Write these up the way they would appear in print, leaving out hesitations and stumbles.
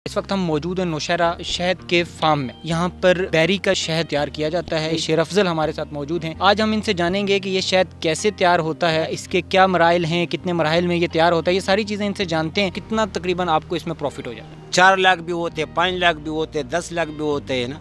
اس وقت ہم موجود ہیں نوشہرہ شہد کے فارم میں. یہاں پر بیری کا شہد تیار کیا جاتا ہے. شیر افضل ہمارے ساتھ موجود ہیں. آج ہم ان سے جانیں گے کہ یہ شہد کیسے تیار ہوتا ہے, اس کے کیا مراحل ہیں, کتنے مراحل میں یہ تیار ہوتا ہے, یہ ساری چیزیں ان سے جانتے ہیں. کتنا تقریباً آپ کو اس میں پروفٹ ہو جاتا ہے؟ 4 لاکھ بھی ہوتے, 5 لاکھ بھی ہوتے, 10 لاکھ بھی ہوتے ہیں نا.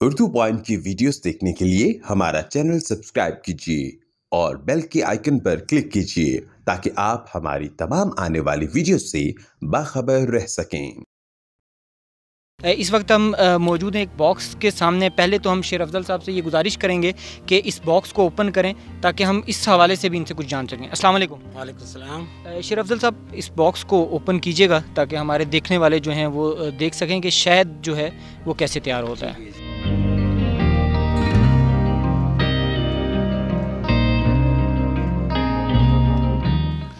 اردو پوائنٹ کی ویڈیوز دیکھنے کے لیے ہمارا چینل سبسکرائب کیجیے اور بیل کے آئیکن پر کلک کیجیے تاکہ آپ ہماری تمام آنے والی ویڈیوز سے باخبر رہ سکیں. اس وقت ہم موجود ہیں ایک باکس کے سامنے. پہلے تو ہم شیر افضل صاحب سے یہ گزارش کریں گے کہ اس باکس کو اوپن کریں تاکہ ہم اس حوالے سے بھی ان سے کچھ جان سکیں. السلام علیکم. وعلیکم السلام. شیر افضل صاحب, اس باکس کو اوپن کیجیے گا تاکہ ہمارے دیکھنے والے جو ہیں وہ دیکھ سکیں کہ شہد جو ہے وہ کیسے تیار ہوتا ہے.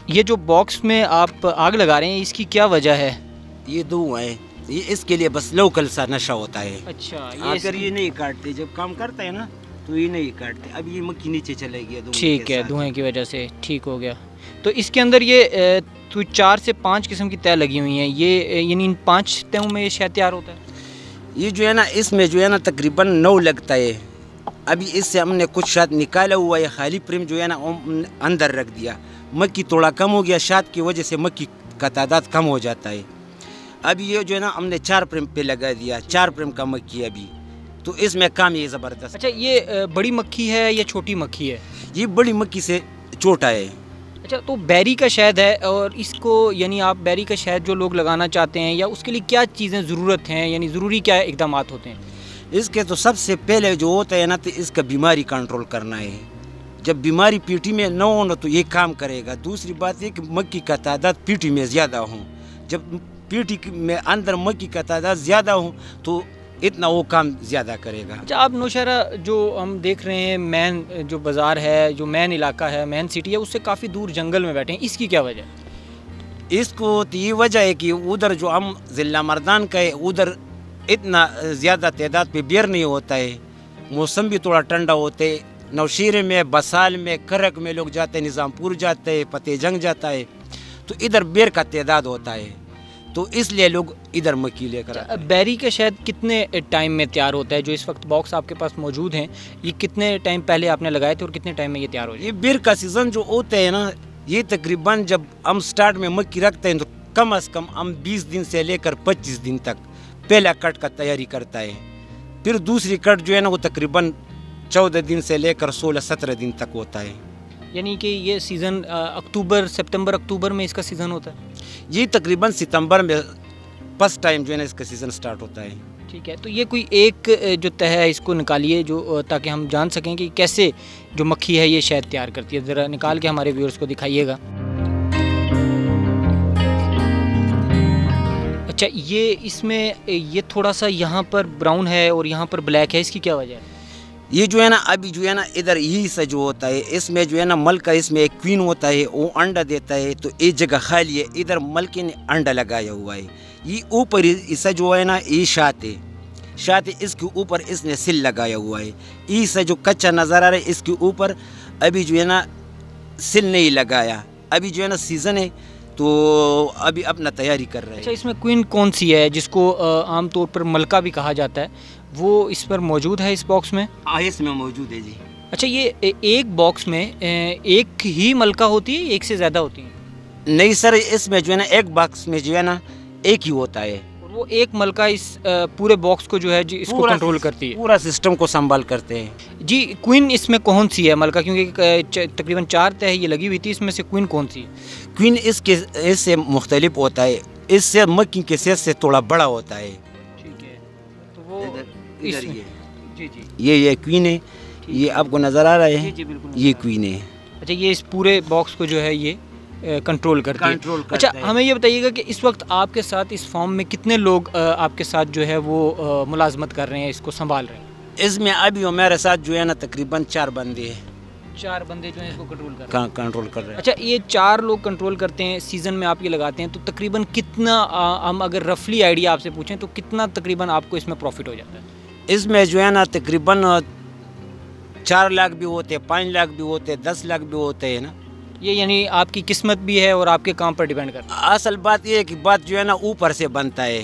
یہ جو باکس میں آپ آگ لگا رہے ہیں, اس کی کیا وجہ ہے؟ یہ دھواں ہے, یہ اس کے لیے بس لوکل سا نشہ ہوتا ہے. اچھا, اگر یہ نہیں کاٹتے, جب کام کرتا ہے نا تو یہ نہیں کاٹتے. اب یہ مکھی نیچے چلے گی. ٹھیک ہے, دھوئیں کی وجہ سے ٹھیک ہو گیا. تو اس کے اندر یہ 4 سے 5 قسم کی تہ لگی ہوئی ہیں. یہ یعنی ان 5 تہوں میں یہ شہد تیار ہوتا ہے. یہ جو ہے نا, اس میں جو ہے نا تقریباً 9 لگتا ہے. ابھی اس سے ہم نے کچھ شہد نکالا ہوا ہے. خالی پریم جو ہے نا اندر رکھ دیا. مکھی تھوڑا کم ہو گیا, شہد کی وجہ سے مکھی کا تعداد کم ہو جاتا ہے. ابھی یہ جو ہے نا ہم نے 4 پریم پہ لگا دیا. 4 پریم کا مکھی ابھی تو اس میں کام یہ زبردست. اچھا, یہ بڑی مکھی ہے یا چھوٹی مکھی ہے؟ یہ بڑی مکھی سے چھوٹا ہے. اچھا, تو بیری کا شہد ہے, اور اس کو یعنی آپ بیری کا شہد جو لوگ لگانا چاہتے ہیں, یا اس کے لیے کیا چیزیں ضرورت ہیں, یعنی ضروری کیا اقدامات ہوتے ہیں؟ اس کے تو سب سے پہلے جو ہوتا ہے نا, تو اس کا بیماری کنٹرول کرنا ہے. جب بیماری پیٹی میں نہ ہو تو یہ کام کرے گا. دوسری بات یہ کہ مکھی کا تعداد پیٹی میں زیادہ ہوں. جب پیٹی میں اندر مکھی کا تعداد زیادہ ہوں تو اتنا وہ کام زیادہ کرے گا. اچھا, آپ نوشہرہ جو ہم دیکھ رہے ہیں, مین جو بازار ہے, جو مین علاقہ ہے, مین سٹی ہے, اس سے کافی دور جنگل میں بیٹھے ہیں. اس کی کیا وجہ ہے؟ اس کو تو یہ وجہ ہے کہ ادھر جو ہم ضلع مردان کا ہے, ادھر اتنا زیادہ تعداد پہ بیر نہیں ہوتا ہے. موسم بھی تھوڑا ٹھنڈا ہوتا ہے. نوشیرے میں, بسال میں, کرک میں لوگ جاتے ہیں, نظام پور جاتے ہیں, فتح جنگ جاتا ہے, تو ادھر بیر کا تعداد ہوتا ہے, تو اس لیے لوگ ادھر مکھی لے کر آتے ہیں. بیری کا شہد کتنے ٹائم میں تیار ہوتا ہے؟ جو اس وقت باکس آپ کے پاس موجود ہیں, یہ کتنے ٹائم پہلے آپ نے لگائے تھے اور کتنے ٹائم میں یہ تیار ہو جائے؟ یہ بیر کا سیزن جو ہوتا ہے نا, یہ تقریباً جب ہم سٹارٹ میں مکھی رکھتے ہیں تو کم از کم ہم 20 دن سے لے کر 25 دن تک پہلا کٹ کا تیاری کرتا ہے. پھر دوسری کٹ جو ہے نا وہ تقریباً 14 دن سے لے کر 16-17 دن تک ہوتا ہے. یعنی کہ یہ سیزن ستمبر اکتوبر میں اس کا سیزن ہوتا ہے؟ یہ تقریباً ستمبر میں فرسٹ ٹائم جو ہے نا اس کا سیزن سٹارٹ ہوتا ہے. ٹھیک ہے, تو یہ کوئی ایک جو تہ ہے اس کو نکالیے, جو تاکہ ہم جان سکیں کہ کیسے جو مکھی ہے یہ شہد تیار کرتی ہے. ذرا نکال کے ہمارے ویورز کو دکھائیے گا. اچھا, یہ اس میں یہ تھوڑا سا یہاں پر براؤن ہے اور یہاں پر بلیک ہے, اس کی کیا وجہ ہے؟ یہ جو ہے نا ابھی جو ہے نا ادھر یہی سا جو ہوتا ہے, اس میں جو ہے نا ملک کا, اس میں ایک کوئین ہوتا ہے, وہ انڈا دیتا ہے, تو ایک جگہ خالی ہے, ادھر ملک نے انڈا لگایا ہوا ہے. یہ اوپر اس جو ہے نا یہ شات ہے, اس کے اوپر اس نے سل لگایا ہوا ہے. یہ سا جو کچا نظر آ رہا ہے اس کے اوپر ابھی جو ہے نا سل نہیں لگایا. ابھی جو ہے نا سیزن ہے تو ابھی اپنا تیاری کر رہے ہیں. اچھا, اس میں کوئین کون سی ہے جس کو عام طور پر ملکہ بھی کہا جاتا ہے, وہ اس پر موجود ہے اس باکس میں؟ اس میں موجود ہے جی. اچھا, یہ ایک باکس میں ایک ہی ملکہ ہوتی ہے, ایک سے زیادہ ہوتی ہے؟ نہیں سر, اس میں جو ہے نا ایک باکس میں جو ہے نا ایک ہی ہوتا ہے. اور وہ ایک ملکہ اس پورے باکس کو جو ہے جی اس کو کنٹرول کرتی ہے, پورا سسٹم کو سنبھال کرتے ہیں. جی, کوئین اس میں کون سی ہے ملکہ؟ کیونکہ تقریباً 4 تہ یہ لگی ہوئی تھی, اس میں سے کوئین کون سی ہے؟ کوئین اس سے مختلف ہوتا ہے. اس سے مکھی کے سیز سے تھوڑا بڑا ہوتا ہے. ٹھیک ہے, تو وہ ادھر جی جی یہ کوئین ہے, یہ آپ کو نظر آ رہا ہے. جی بالکل, یہ کوئین ہے. اچھا, یہ اس پورے باکس کو جو ہے یہ کنٹرول کرتی ہے. اچھا, ہمیں یہ بتائیے گا کہ اس وقت آپ کے ساتھ اس فارم میں کتنے لوگ آپ کے ساتھ جو ہے وہ ملازمت کر رہے ہیں, اس کو سنبھال رہے ہیں؟ اس میں ابھی میرے ساتھ جو ہے نا تقریباً 4 بندے ہیں. 4 بندے جو ہیں اس کو کنٹرول کر رہے ہیں. اچھا, یہ 4 لوگ کنٹرول کرتے ہیں. سیزن میں آپ یہ لگاتے ہیں تو تقریباً کتنا, ہم اگر رفلی آئیڈیا آپ سے پوچھیں تو کتنا تقریباً آپ کو اس میں پروفٹ ہو جاتا ہے؟ اس میں جو ہے نا تقریباً 4 لاکھ بھی ہوتے, 5 لاکھ بھی ہوتے, 10 لاکھ بھی ہوتے ہیں نا. یہ یعنی آپ کی قسمت بھی ہے اور آپ کے کام پر ڈیپینڈ کرتا ہے. اصل بات یہ ہے کہ بات جو ہے نا اوپر سے بنتا ہے.